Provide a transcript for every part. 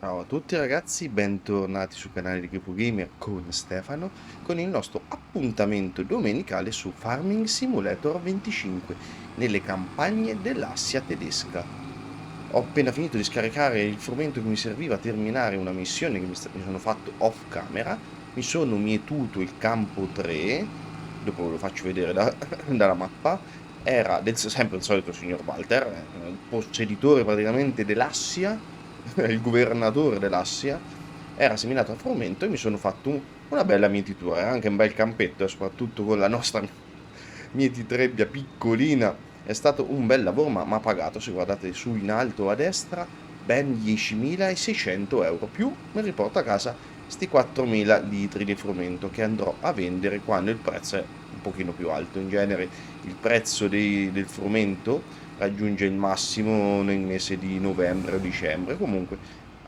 Ciao a tutti ragazzi, bentornati sul canale di Gepo Gamer con Stefano con il nostro appuntamento domenicale su Farming Simulator 25 nelle campagne dell'Assia tedesca. Ho appena finito di scaricare il frumento che mi serviva a terminare una missione che mi sono fatto off camera, mi sono mietuto il campo 3, dopo ve lo faccio vedere dalla mappa, era sempre il solito signor Walter, il posseditore praticamente dell'Assia, il governatore dell'Assia, era seminato a frumento e mi sono fatto una bella mietitura, era anche un bel campetto, soprattutto con la nostra mietitrebbia piccolina. È stato un bel lavoro, ma ha pagato, se guardate su in alto a destra, ben 10.600 euro, più mi riporto a casa sti 4.000 litri di frumento che andrò a vendere quando il prezzo è un pochino più alto. In genere il prezzo del frumento raggiunge il massimo nel mese di novembre o dicembre. Comunque,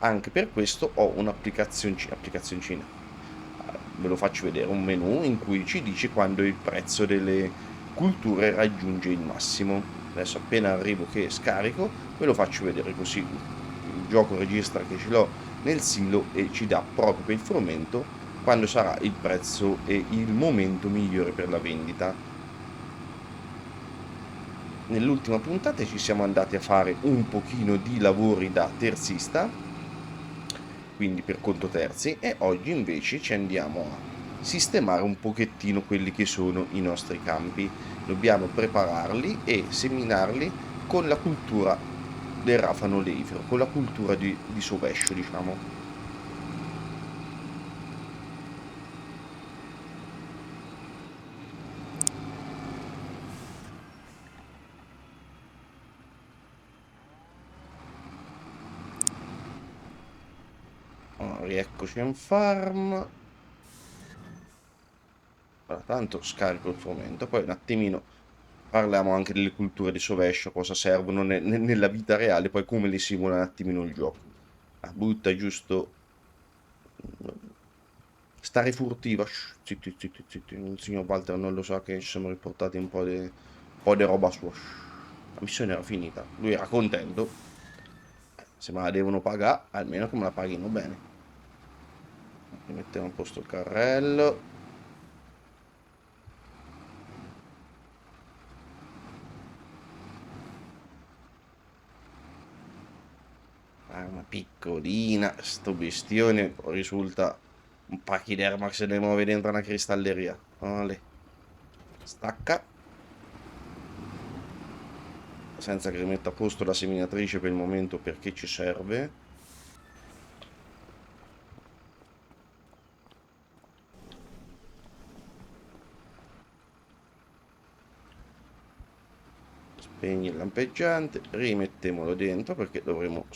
anche per questo ho applicazioncina. Ve lo faccio vedere, un menu in cui ci dice quando il prezzo delle culture raggiunge il massimo. Adesso appena arrivo che scarico, ve lo faccio vedere così il gioco registra che ce l'ho nel silo e ci dà proprio per il frumento quando sarà il prezzo e il momento migliore per la vendita. Nell'ultima puntata ci siamo andati a fare un pochino di lavori da terzista, quindi per conto terzi, e oggi invece ci andiamo a sistemare un pochettino quelli che sono i nostri campi. Dobbiamo prepararli e seminarli con la cultura del rafano leifero, con la cultura di sovescio, diciamo. Allora, rieccoci in farm. Allora, tanto scarico il frumento, poi un attimino parliamo anche delle culture di sovescio, cosa servono nella vita reale, poi come le simula un attimino il gioco. Ah, butta giusto. Stare furtiva. Shh, zitti, zitti, zitti. Il signor Walter non lo sa che ci siamo riportati un po' di roba sua. Shh. La missione era finita. Lui era contento. Se me la devono pagare, almeno che me la paghino bene. Mettiamo a posto il carrello. Ah, una piccolina. Sto bestione risulta un pachiderma che se ne muove dentro una cristalleria. Vale. Stacca. Senza che rimetta a posto la seminatrice per il momento perché ci serve. Spegni il lampeggiante, rimettiamolo dentro perché dovremo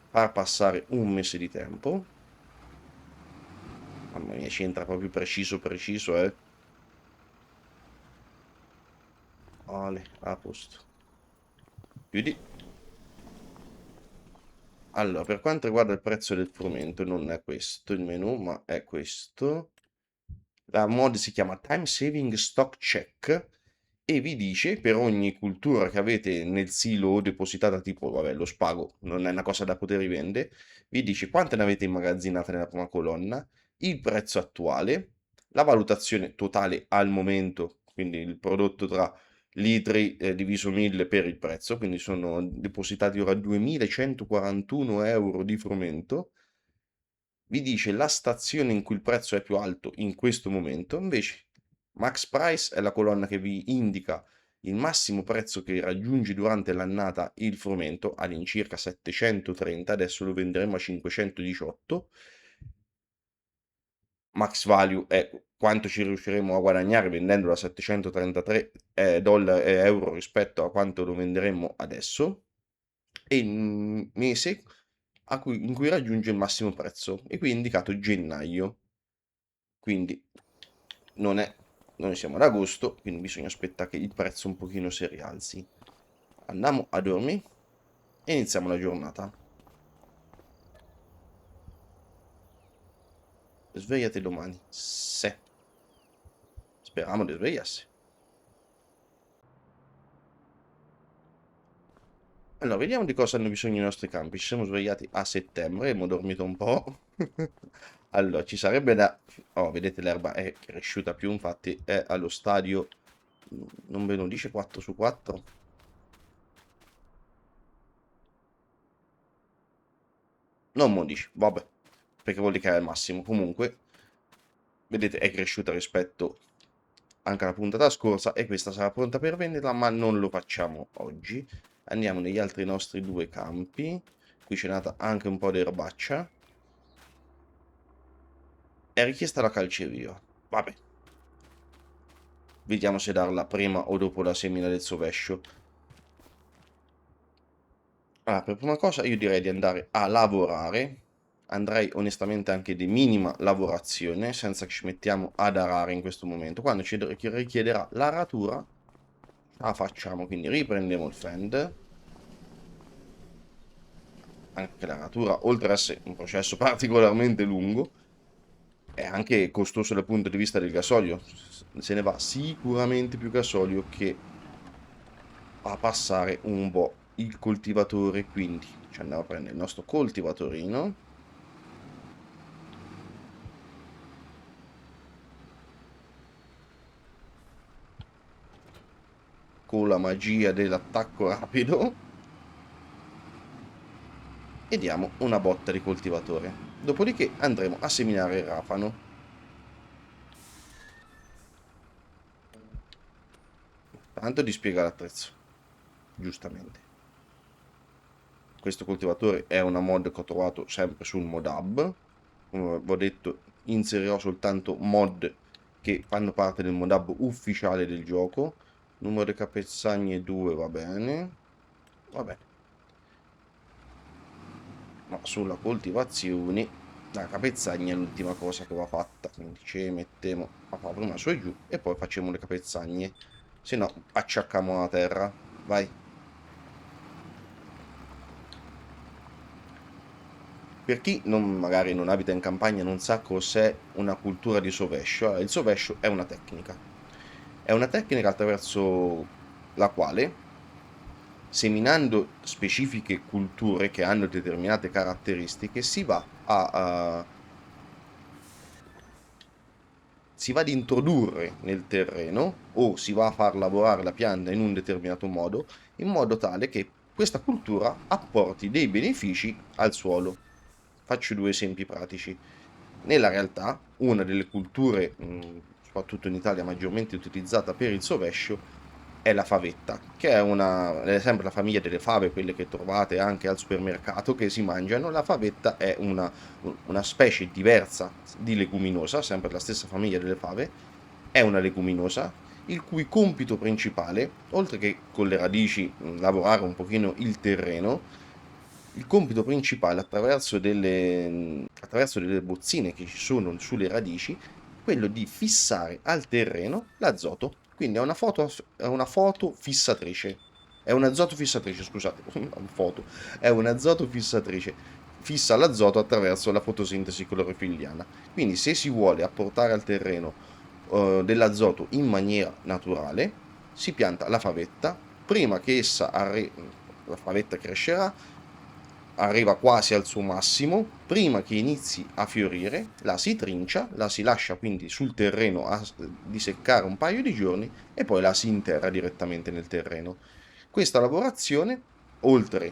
far passare un mese di tempo. Mamma mia, ci entra proprio preciso preciso, eh. Vale, a posto. Chiudi. Allora, per quanto riguarda il prezzo del frumento, non è questo il menu, ma è questo. La mod si chiama Time Saving Stock Check e vi dice per ogni cultura che avete nel silo o depositata, tipo, vabbè, lo spago non è una cosa da poter rivendere, vi dice quante ne avete immagazzinate nella prima colonna, il prezzo attuale, la valutazione totale al momento, quindi il prodotto tra litri diviso 1000 per il prezzo, quindi sono depositati ora 2141 euro di frumento, vi dice la stazione in cui il prezzo è più alto in questo momento, invece Max Price è la colonna che vi indica il massimo prezzo che raggiunge durante l'annata il frumento all'incirca 730, adesso lo venderemo a 518. Max value è quanto ci riusciremo a guadagnare vendendolo a 733 euro rispetto a quanto lo venderemo adesso, e il mese in cui raggiunge il massimo prezzo, e qui è indicato gennaio, quindi non è, noi siamo ad agosto, quindi bisogna aspettare che il prezzo un pochino si rialzi. Andiamo a dormire e iniziamo la giornata. Svegliati domani. Se. Speriamo di svegliarsi. Allora, vediamo di cosa hanno bisogno i nostri campi. Ci siamo svegliati a settembre, abbiamo dormito un po'. Allora, ci sarebbe da... Oh, vedete l'erba è cresciuta più, infatti è allo stadio... Non ve lo dice 4 su 4? Non mo dice, vabbè, perché vuol dire che è al massimo. Comunque, vedete, è cresciuta rispetto anche alla puntata scorsa e questa sarà pronta per vendita, ma non lo facciamo oggi. Andiamo negli altri nostri due campi. Qui c'è nata anche un po' di erbaccia. È richiesta la calceria. Vabbè, vediamo se darla prima o dopo la semina del sovescio. Allora, per prima cosa io direi di andare a lavorare. Andrei onestamente anche di minima lavorazione, senza che ci mettiamo ad arare in questo momento. Quando ci richiederà l'aratura, la facciamo. Quindi riprendiamo il fend. Anche l'aratura, oltre ad essere un processo particolarmente lungo, è anche costoso dal punto di vista del gasolio. Se ne va sicuramente più gasolio che a passare un po' il coltivatore. Quindi ci andiamo a prendere il nostro coltivatorino. Con la magia dell'attacco rapido. E diamo una botta di coltivatore. Dopodiché andremo a seminare il rafano. Tanto di spiegare l'attrezzo, giustamente. Questo coltivatore è una mod che ho trovato sempre sul ModHub. Come vi ho detto, inserirò soltanto mod che fanno parte del ModHub ufficiale del gioco. Numero di capezzaglie 2 va bene. Va bene. Ma sulla coltivazione la capezzaglia è l'ultima cosa che va fatta. Quindi ci mettiamo a fare prima su e giù e poi facciamo le capezzaglie. Se no acciacchiamo la terra. Vai. Per chi magari non abita in campagna non sa cos'è una cultura di sovescio, il sovescio è una tecnica. È una tecnica attraverso la quale, seminando specifiche culture che hanno determinate caratteristiche, si va ad introdurre nel terreno o si va a far lavorare la pianta in un determinato modo, in modo tale che questa cultura apporti dei benefici al suolo. Faccio due esempi pratici. Nella realtà, una delle culture, soprattutto in Italia, maggiormente utilizzata per il sovescio è la favetta, che è sempre la famiglia delle fave, quelle che trovate anche al supermercato che si mangiano. La favetta è una specie diversa di leguminosa, sempre la stessa famiglia delle fave, è una leguminosa il cui compito principale, oltre che con le radici lavorare un pochino il terreno, il compito principale attraverso delle bozzine che ci sono sulle radici, è quello di fissare al terreno l'azoto. Quindi è una foto fissatrice. È un'azoto fissatrice, scusate, foto. È un'azoto fissatrice. Fissa l'azoto attraverso la fotosintesi clorofilliana. Quindi se si vuole apportare al terreno dell'azoto in maniera naturale, si pianta la favetta. Prima che la favetta crescerà, arriva quasi al suo massimo, prima che inizi a fiorire, la si trincia, la si lascia quindi sul terreno di seccare un paio di giorni e poi la si interra direttamente nel terreno. Questa lavorazione, oltre,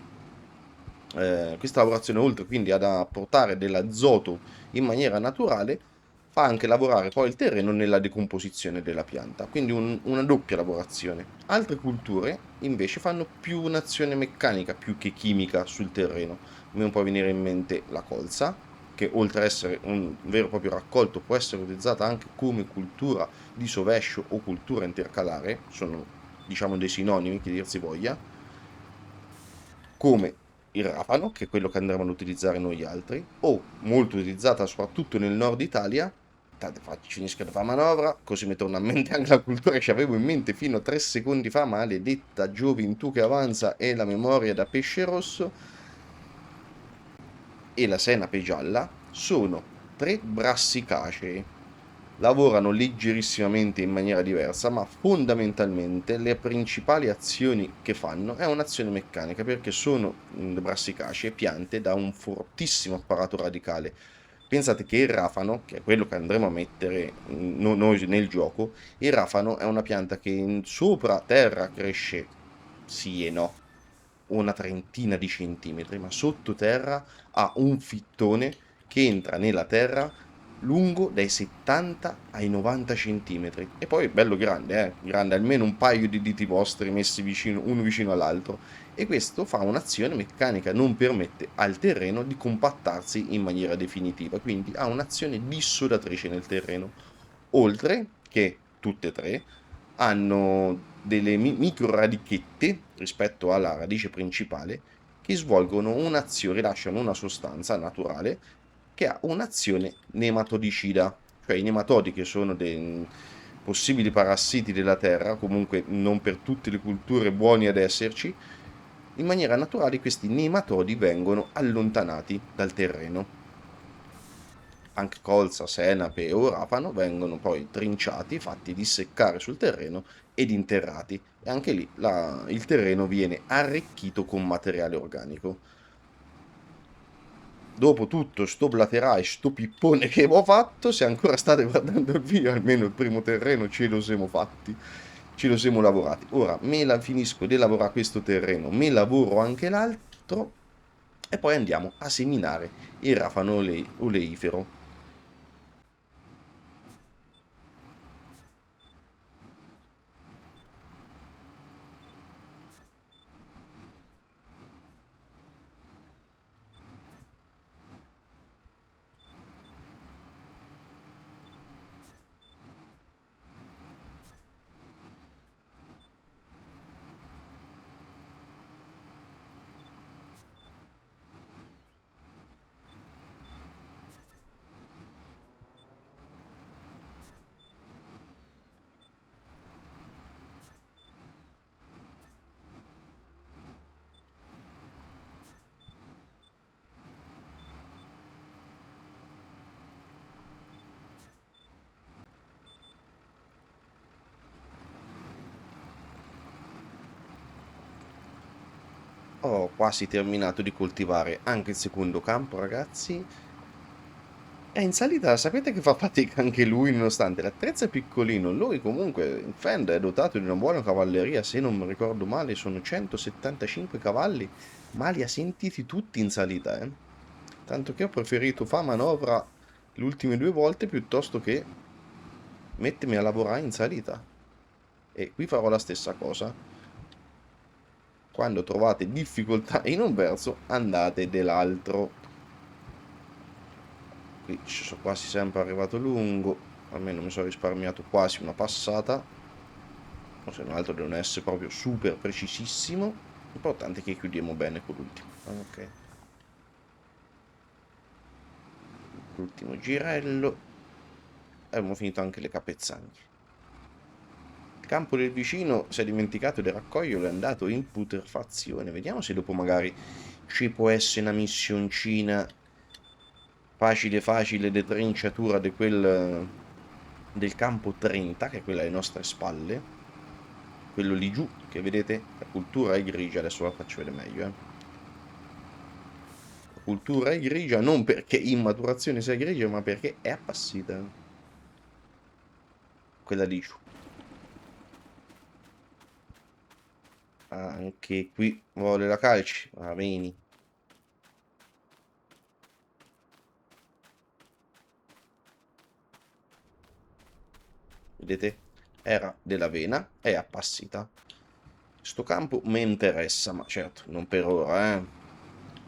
oltre quindi ad apportare dell'azoto in maniera naturale, fa anche lavorare poi il terreno nella decomposizione della pianta, quindi una doppia lavorazione. Altre culture invece fanno più un'azione meccanica più che chimica sul terreno. A me può venire in mente la colza, che oltre ad essere un vero e proprio raccolto può essere utilizzata anche come cultura di sovescio o cultura intercalare, sono diciamo dei sinonimi che dir si voglia, come il rapano, che è quello che andremo ad utilizzare noi altri, o molto utilizzata soprattutto nel nord Italia. Finisco di fare manovra, così mi torna a mente anche la cultura che avevo in mente fino a 3 secondi fa, maledetta gioventù che avanza e la memoria da pesce rosso, e la senape gialla sono tre brassicacee. lavorano leggerissimamente in maniera diversa, ma fondamentalmente le principali azioni che fanno è un'azione meccanica, perché sono brassicacee piante da un fortissimo apparato radicale. Pensate che il rafano, che è quello che andremo a mettere noi nel gioco, il rafano è una pianta che sopra terra cresce sì e no, una trentina di centimetri, ma sottoterra ha un fittone che entra nella terra lungo dai 70 ai 90 centimetri. E poi bello grande, grande almeno un paio di diti vostri messi vicino, uno vicino all'altro. E questo fa un'azione meccanica, non permette al terreno di compattarsi in maniera definitiva, quindi ha un'azione dissudatrice nel terreno. Oltre che tutte e tre hanno delle micro radichette rispetto alla radice principale che svolgono un'azione, rilasciano una sostanza naturale che ha un'azione nematodicida, cioè i nematodi che sono dei possibili parassiti della terra, comunque non per tutte le culture buoni ad esserci, in maniera naturale questi nematodi vengono allontanati dal terreno. Anche colza, senape o rapano vengono poi trinciati, fatti disseccare sul terreno ed interrati. E anche lì il terreno viene arricchito con materiale organico. Dopo tutto sto blaterai, sto pippone che avevo fatto, se ancora state guardando il video, almeno il primo terreno ce lo siamo fatti, ce lo siamo lavorati. Ora finisco di lavorare questo terreno, me lavoro anche l'altro e poi andiamo a seminare il rafano oleifero. Ho quasi terminato di coltivare anche il secondo campo, ragazzi. È in salita, sapete che fa fatica anche lui, nonostante l'attrezzo è piccolino. Lui comunque, il Fend è dotato di una buona cavalleria, se non mi ricordo male, sono 175 cavalli, ma li ha sentiti tutti in salita, eh. Tanto che ho preferito fare manovra le ultime due volte piuttosto che mettermi a lavorare in salita. E qui farò la stessa cosa. Quando trovate difficoltà in un verso, andate dell'altro. Qui ci sono quasi sempre arrivato lungo, almeno mi sono risparmiato quasi una passata, o se non altro devono essere proprio super precisissimo. L'importante è che chiudiamo bene con l'ultimo. Ok, l'ultimo girello. E abbiamo finito anche le capezzaglie. Il campo del vicino si è dimenticato di raccoglierlo, è andato in putrefazione. Vediamo se dopo magari ci può essere una missioncina facile facile di trinciatura di del campo 30, che è quella alle nostre spalle. Quello lì giù, che vedete, la cultura è grigia, adesso la faccio vedere meglio, La cultura è grigia non perché in maturazione sia grigia, ma perché è appassita. Quella lì giù. Anche qui vuole la calci, va bene. Vedete? Era dell'avena, è appassita. Sto campo mi interessa, ma certo, non per ora,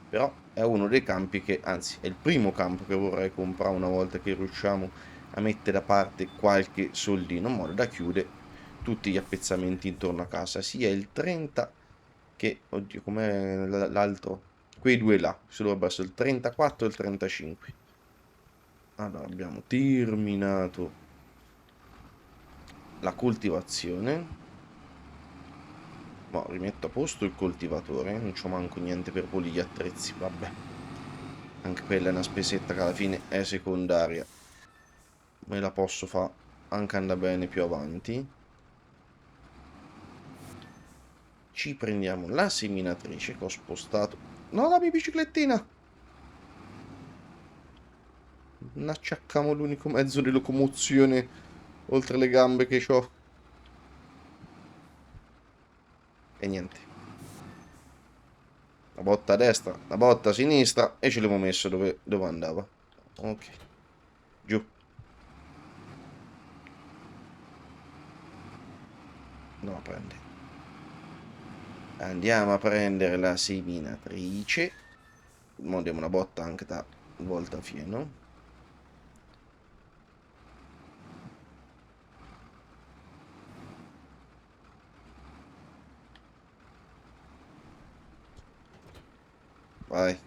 Però è uno dei campi che, anzi, è il primo campo che vorrei comprare una volta che riusciamo a mettere da parte qualche soldino, in modo da chiudere tutti gli appezzamenti intorno a casa, sia il 30 che, oddio, com'è l'altro? Quei due là, se dovrebbe essere il 34 e il 35. Allora, abbiamo terminato la coltivazione. Ma rimetto a posto il coltivatore, non c'ho manco niente per pulire gli attrezzi, vabbè. Anche quella è una spesetta che alla fine è secondaria. me la posso fare anche andare bene più avanti. Ci prendiamo la seminatrice che ho spostato. No, la mia biciclettina! Acciacchiamo l'unico mezzo di locomozione oltre le gambe che ho. E niente. La botta a destra, la botta a sinistra e ce l'avevo messo dove andava. Ok. Giù. No, prende. Andiamo a prendere la seminatrice. Mo diamo una botta anche da volta fieno. Vai.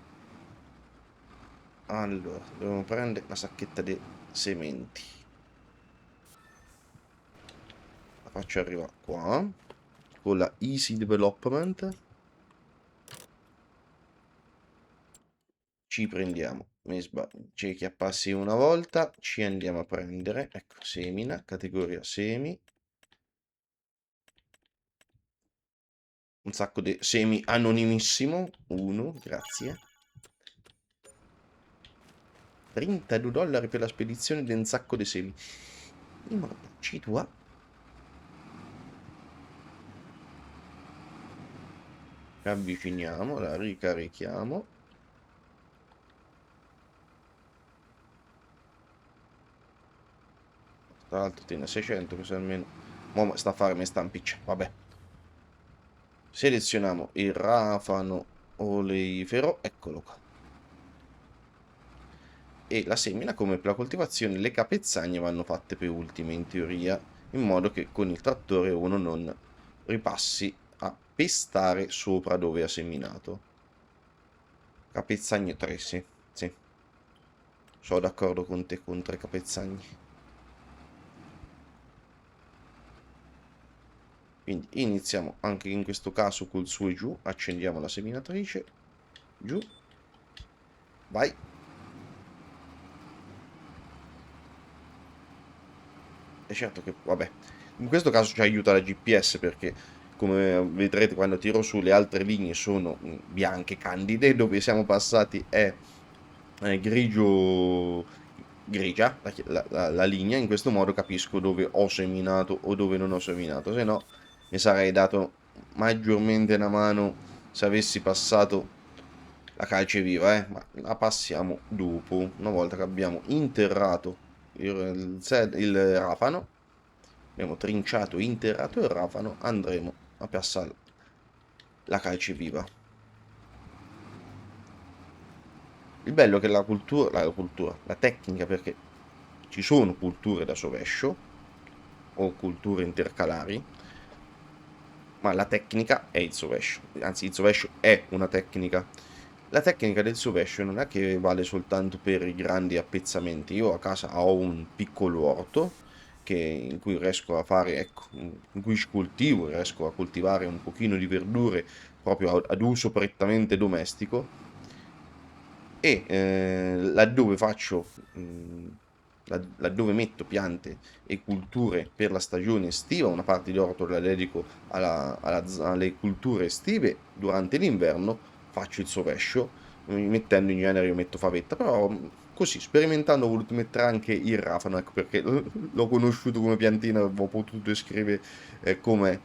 Allora, dobbiamo prendere la sacchetta di sementi. La faccio arrivare qua. Con la Easy Development. Ci prendiamo. Ci chiappassi una volta. Ci andiamo a prendere. Ecco, semina. Categoria semi. Un sacco di semi anonimissimo. Uno, grazie. $32 per la spedizione di un sacco di semi. Ci tua. Avviciniamo, la ricarichiamo. Tra l'altro tiene 600, così almeno... Mo sta a fare me sta impiccia, vabbè. Selezioniamo il rafano oleifero, eccolo qua. E la semina, come per la coltivazione, le capezzaglie vanno fatte per ultime in teoria, in modo che con il trattore uno non ripassi a pestare sopra dove ha seminato. Capezzaglie 3, sì, sì. Sono d'accordo con te contro i capezzagli. Quindi iniziamo anche in questo caso col su e giù, accendiamo la seminatrice, giù, vai. E certo che, vabbè, in questo caso ci aiuta la GPS perché, come vedrete quando tiro su, le altre linee sono bianche, candide, dove siamo passati è grigio, grigia la linea, in questo modo capisco dove ho seminato o dove non ho seminato, se no mi sarei dato maggiormente una mano se avessi passato la calce viva, ma la passiamo dopo, una volta che abbiamo interrato il rafano, abbiamo trinciato e interrato il rafano, andremo a passare la calce viva. Il bello è che la tecnica, perché ci sono culture da sovescio o culture intercalari, ma la tecnica è il sovescio, anzi il sovescio è una tecnica. La tecnica del sovescio non è che vale soltanto per i grandi appezzamenti. Io a casa ho un piccolo orto in cui riesco a fare, ecco, in cui coltivo, riesco a coltivare un pochino di verdure proprio ad uso prettamente domestico e laddove faccio, laddove metto piante e culture per la stagione estiva, una parte di orto la dedico alle culture estive, durante l'inverno faccio il sovescio, mettendo in genere io metto favetta, però così sperimentando ho voluto mettere anche il rafano, ecco perché l'ho conosciuto come piantina, avevo potuto descrivere com'è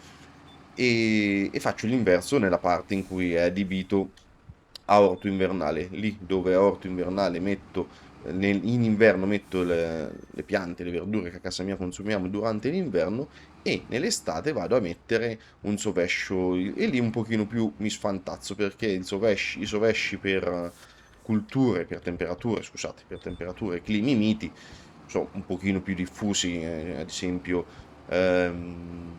e faccio l'inverso nella parte in cui è adibito a orto invernale, lì dove a orto invernale metto, in inverno metto le piante, le verdure che a casa mia consumiamo durante l'inverno e nell'estate vado a mettere un sovescio e lì un pochino più mi sfantazzo perché i sovesci per culture, per temperature, scusate, per temperature, climi miti sono un pochino più diffusi, ad esempio ehm,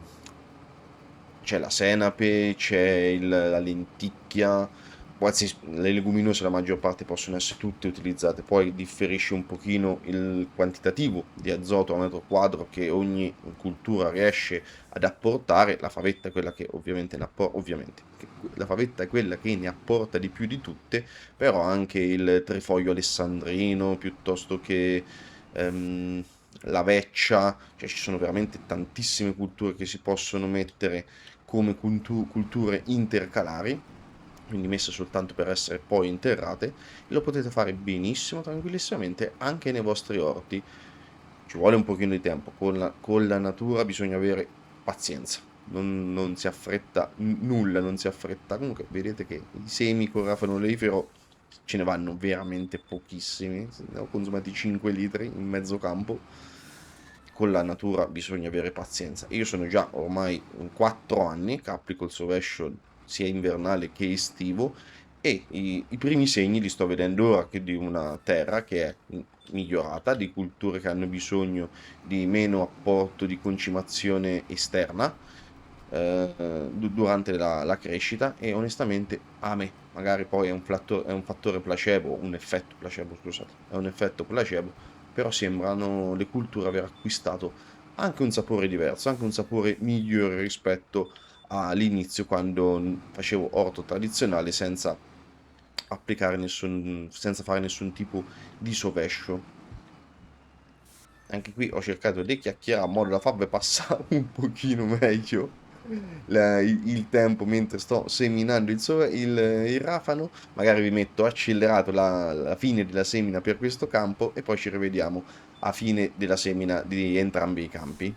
c'è la senape, c'è la lenticchia, quasi le leguminose la maggior parte possono essere tutte utilizzate, poi differisce un pochino il quantitativo di azoto a metro quadro che ogni cultura riesce ad apportare, la favetta è quella che ovviamente la favetta è quella che ne apporta di più di tutte, però anche il trifoglio alessandrino piuttosto che ehm, la veccia, cioè ci sono veramente tantissime culture che si possono mettere come culture intercalari, quindi messe soltanto per essere poi interrate, e lo potete fare benissimo, tranquillissimamente, anche nei vostri orti. Ci vuole un pochino di tempo, con la natura bisogna avere pazienza, non si affretta, nulla non si affretta. Comunque vedete che i semi con rafanolifero ce ne vanno veramente pochissimi, ne ho consumati 5 litri in mezzo campo. Con la natura bisogna avere pazienza. Io sono già ormai 4 anni che applico il sovescio sia invernale che estivo, e i primi segni li sto vedendo ora, che di una terra che è migliorata, di culture che hanno bisogno di meno apporto di concimazione esterna durante la crescita, e onestamente a me, magari poi è un fattore placebo, un effetto placebo, scusate, è un effetto placebo, però sembrano le culture aver acquistato anche un sapore diverso, anche un sapore migliore rispetto all'inizio, quando facevo orto tradizionale senza senza fare nessun tipo di sovescio. Anche qui ho cercato di chiacchierare in modo da farvi passare un pochino meglio il tempo mentre sto seminando il rafano. Magari vi metto accelerato la fine della semina per questo campo, e poi ci rivediamo a fine della semina di entrambi i campi.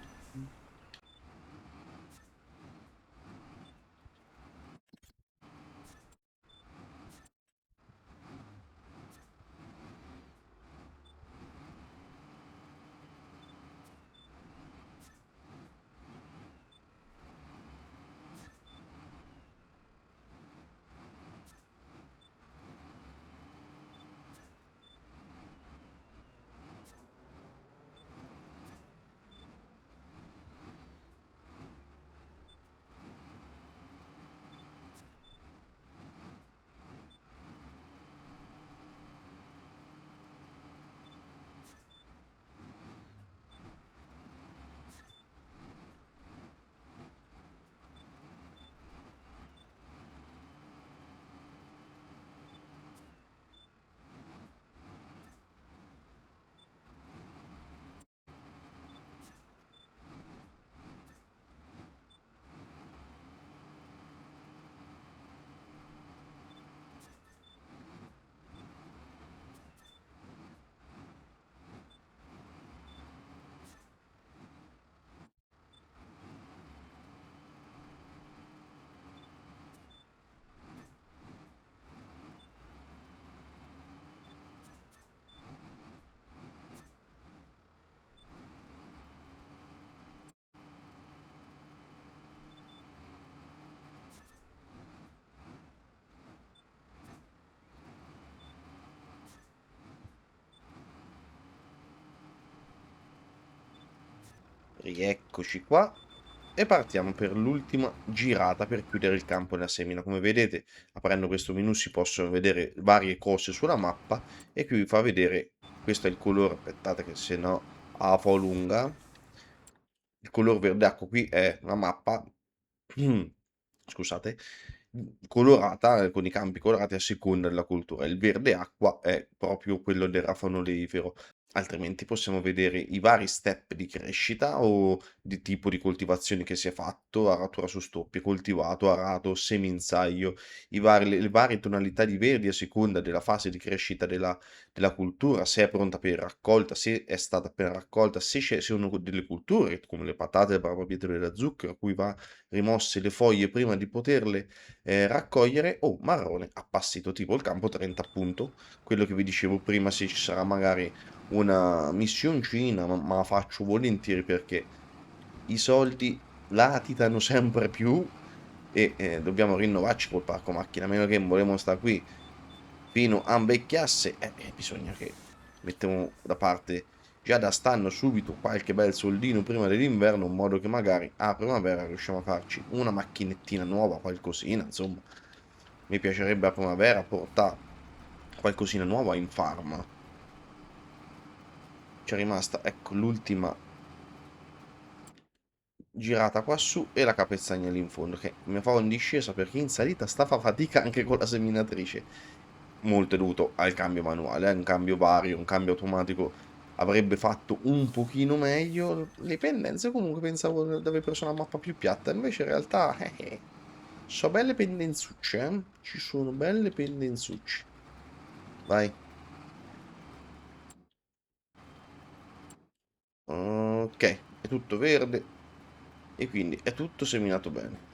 Rieccoci qua, e partiamo per l'ultima girata per chiudere il campo della semina. Come vedete, aprendo questo menu si possono vedere varie cose sulla mappa, e qui vi fa vedere, questo è il colore, aspettate che se no a lunga, il color verde acqua qui è una mappa, scusate, colorata, con i campi colorati a seconda della cultura. Il verde acqua è proprio quello del rafanolifero. Altrimenti possiamo vedere i vari step di crescita o di tipo di coltivazione che si è fatto: aratura su stoppie, coltivato, arato, seminzaglio, le varie tonalità di verdi a seconda della fase di crescita della cultura, se è pronta per raccolta, se è stata appena raccolta, se ci sono delle culture come le patate, le barbabietole da zucchero, a cui va rimosse le foglie prima di poterle raccogliere, o marrone appassito, tipo il campo 30 appunto, quello che vi dicevo prima. Se ci sarà magari una missioncina, ma la faccio volentieri, perché i soldi latitano sempre più, e dobbiamo rinnovarci col parco macchina, a meno che non volevamo stare qui fino a invecchiasse, bisogna che mettiamo da parte già da stanno subito qualche bel soldino prima dell'inverno, in modo che magari a primavera riusciamo a farci una macchinettina nuova, qualcosina, insomma. Mi piacerebbe a primavera portare qualcosina nuova in farma. C'è rimasta, ecco, l'ultima girata qua su, e la capezzagna lì in fondo, che mi fa in discesa perché in salita sta fa fatica anche con la seminatrice. Molto è dovuto al cambio manuale, un cambio vario, un cambio automatico avrebbe fatto un pochino meglio. Le pendenze comunque pensavo di aver preso una mappa più piatta, invece in realtà so belle pendenzucce, ci sono belle pendenzucce. Vai. Ok, è tutto verde e quindi è tutto seminato bene.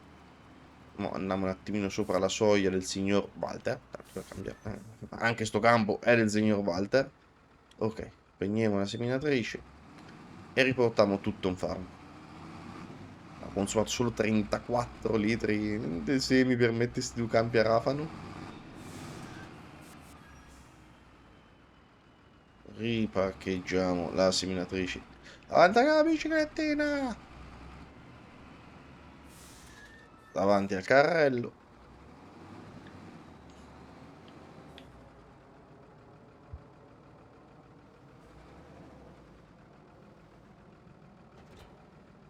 Mo andiamo un attimino sopra la soglia del signor Walter. Anche sto campo è del signor Walter. Ok, spegniamo la seminatrice e riportiamo tutto in farm. Ha consumato solo 34 litri di semi per mettersi due campi a rafano. Riparcheggiamo la seminatrice davanti alla biciclettina, davanti al carrello.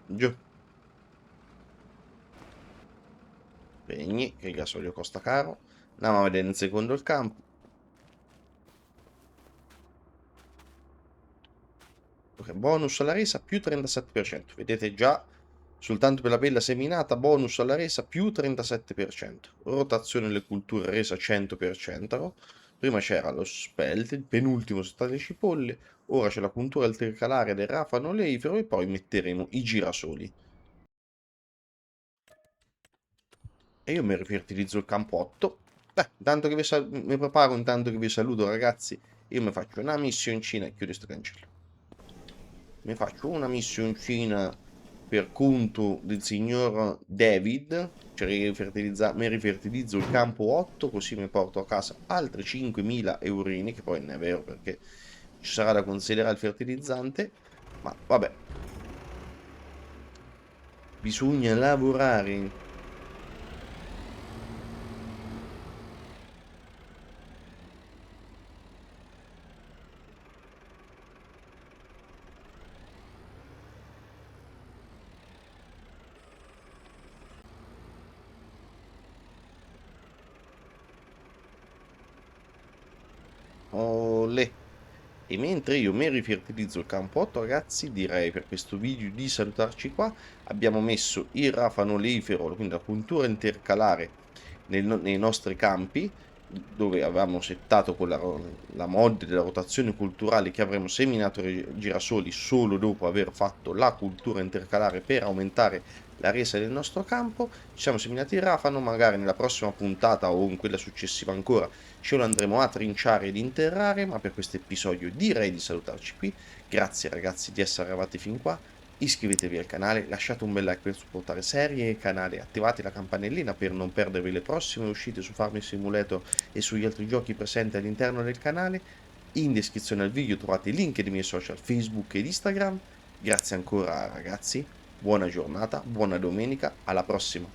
Giù. Spegni, che il gasolio costa caro. Andiamo a vedere in secondo il campo. Ok, bonus alla resa più 37%. Vedete già, soltanto per la bella seminata, bonus alla resa più 37%. Rotazione delle culture resa 100%. Prima c'era lo spelt, il penultimo sono state le cipolle. Ora c'è la puntura intercalare del rafano oleifero e poi metteremo i girasoli. E io mi rifertilizzo il campo 8. Beh, intanto che mi preparo, intanto che vi saluto ragazzi, io mi faccio una missioncina e chiudo questo cancello. Mi faccio una missioncina per conto del signor David, cioè mi rifertilizzo il campo 8, così mi porto a casa altri 5.000 eurini, che poi non è vero perché ci sarà da considerare il fertilizzante, ma vabbè, bisogna lavorare. Olè. E mentre io mi rifertilizzo il campo 8, ragazzi, direi per questo video di salutarci qua. Abbiamo messo il rafano oleifero, quindi la puntura intercalare nei nostri campi, dove avevamo settato con la mod della rotazione culturale che avremmo seminato girasoli solo dopo aver fatto la cultura intercalare per aumentare la resa del nostro campo. Ci siamo seminati il rafano, magari nella prossima puntata o in quella successiva ancora ce lo andremo a trinciare ed interrare, ma per questo episodio direi di salutarci qui. Grazie ragazzi di essere arrivati fin qua. Iscrivetevi al canale, lasciate un bel like per supportare serie e canale, attivate la campanellina per non perdervi le prossime uscite su Farming Simulator e sugli altri giochi presenti all'interno del canale. In descrizione al video trovate i link dei miei social Facebook ed Instagram. Grazie ancora ragazzi, buona giornata, buona domenica, alla prossima.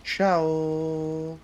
Ciao!